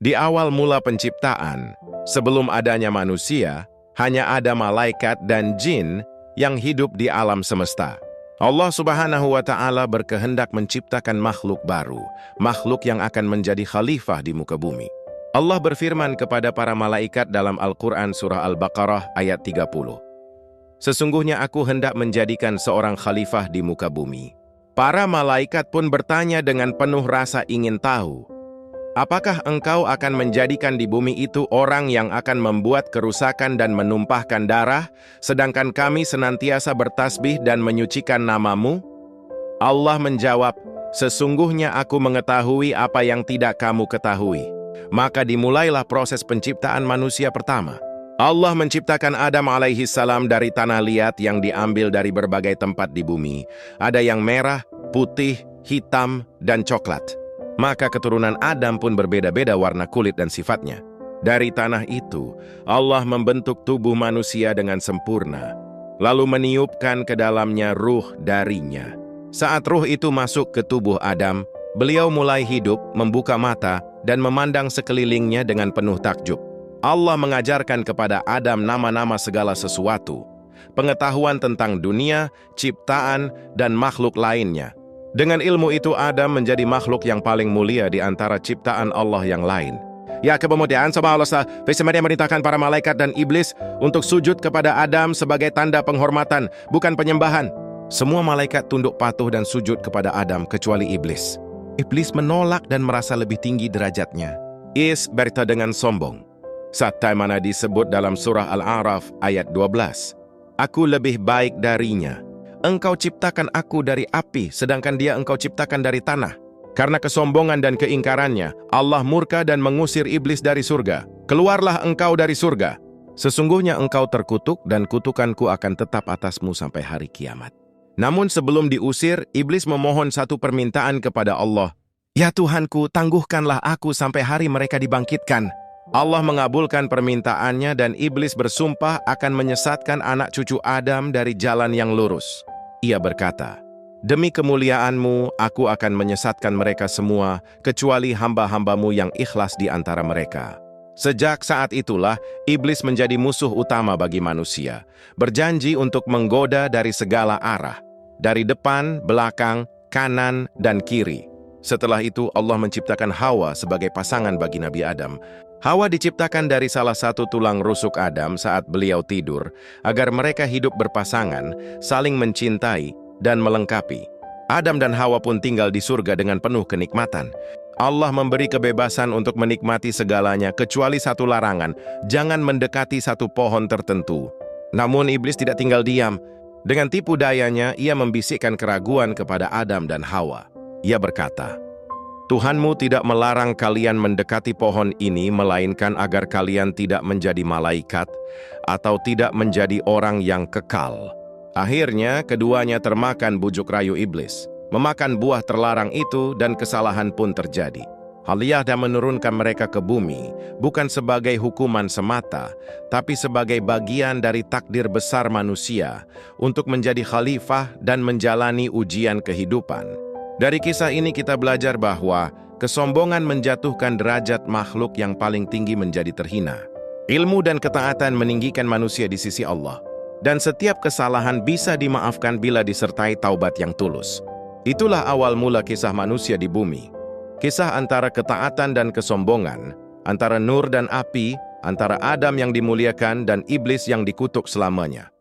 Di awal mula penciptaan, sebelum adanya manusia, hanya ada malaikat dan jin yang hidup di alam semesta. Allah Subhanahu wa Ta'ala berkehendak menciptakan makhluk baru, makhluk yang akan menjadi khalifah di muka bumi. Allah berfirman kepada para malaikat dalam Al-Quran surah Al-Baqarah ayat 30. Sesungguhnya aku hendak menjadikan seorang khalifah di muka bumi. Para malaikat pun bertanya dengan penuh rasa ingin tahu, apakah engkau akan menjadikan di bumi itu orang yang akan membuat kerusakan dan menumpahkan darah, sedangkan kami senantiasa bertasbih dan menyucikan namamu? Allah menjawab, sesungguhnya aku mengetahui apa yang tidak kamu ketahui. Maka dimulailah proses penciptaan manusia pertama. Allah menciptakan Adam alaihi salam dari tanah liat yang diambil dari berbagai tempat di bumi. Ada yang merah, putih, hitam, dan coklat. Maka keturunan Adam pun berbeda-beda warna kulit dan sifatnya. Dari tanah itu, Allah membentuk tubuh manusia dengan sempurna, lalu meniupkan ke dalamnya ruh darinya. Saat ruh itu masuk ke tubuh Adam, beliau mulai hidup, membuka mata, dan memandang sekelilingnya dengan penuh takjub. Allah mengajarkan kepada Adam nama-nama segala sesuatu, pengetahuan tentang dunia, ciptaan, dan makhluk lainnya. Dengan ilmu itu Adam menjadi makhluk yang paling mulia di antara ciptaan Allah yang lain. Ya, kemudian sama Allah Media merintahkan para malaikat dan iblis untuk sujud kepada Adam sebagai tanda penghormatan, bukan penyembahan. Semua malaikat tunduk patuh dan sujud kepada Adam kecuali iblis. Iblis menolak dan merasa lebih tinggi derajatnya. Is berkata dengan sombong. Saat mana disebut dalam surah Al-A'raf ayat 12. Aku lebih baik darinya. Engkau ciptakan aku dari api, sedangkan dia engkau ciptakan dari tanah. Karena kesombongan dan keingkarannya, Allah murka dan mengusir iblis dari surga. Keluarlah engkau dari surga. Sesungguhnya engkau terkutuk dan kutukanku akan tetap atasmu sampai hari kiamat. Namun sebelum diusir, iblis memohon satu permintaan kepada Allah. Ya Tuhanku, tangguhkanlah aku sampai hari mereka dibangkitkan. Allah mengabulkan permintaannya dan iblis bersumpah akan menyesatkan anak cucu Adam dari jalan yang lurus. Ia berkata, demi kemuliaanmu, aku akan menyesatkan mereka semua, kecuali hamba-hambamu yang ikhlas di antara mereka. Sejak saat itulah, iblis menjadi musuh utama bagi manusia, berjanji untuk menggoda dari segala arah, dari depan, belakang, kanan, dan kiri. Setelah itu, Allah menciptakan Hawa sebagai pasangan bagi Nabi Adam. Hawa diciptakan dari salah satu tulang rusuk Adam saat beliau tidur, agar mereka hidup berpasangan, saling mencintai, dan melengkapi. Adam dan Hawa pun tinggal di surga dengan penuh kenikmatan. Allah memberi kebebasan untuk menikmati segalanya, kecuali satu larangan, jangan mendekati satu pohon tertentu. Namun iblis tidak tinggal diam. Dengan tipu dayanya, ia membisikkan keraguan kepada Adam dan Hawa. Ia berkata, Tuhanmu tidak melarang kalian mendekati pohon ini, melainkan agar kalian tidak menjadi malaikat atau tidak menjadi orang yang kekal. Akhirnya, keduanya termakan bujuk rayu iblis, memakan buah terlarang itu, dan kesalahan pun terjadi. Allah menurunkan mereka ke bumi, bukan sebagai hukuman semata, tapi sebagai bagian dari takdir besar manusia untuk menjadi khalifah dan menjalani ujian kehidupan. Dari kisah ini kita belajar bahwa kesombongan menjatuhkan derajat makhluk yang paling tinggi menjadi terhina. Ilmu dan ketaatan meninggikan manusia di sisi Allah. Dan setiap kesalahan bisa dimaafkan bila disertai taubat yang tulus. Itulah awal mula kisah manusia di bumi. Kisah antara ketaatan dan kesombongan, antara nur dan api, antara Adam yang dimuliakan dan iblis yang dikutuk selamanya.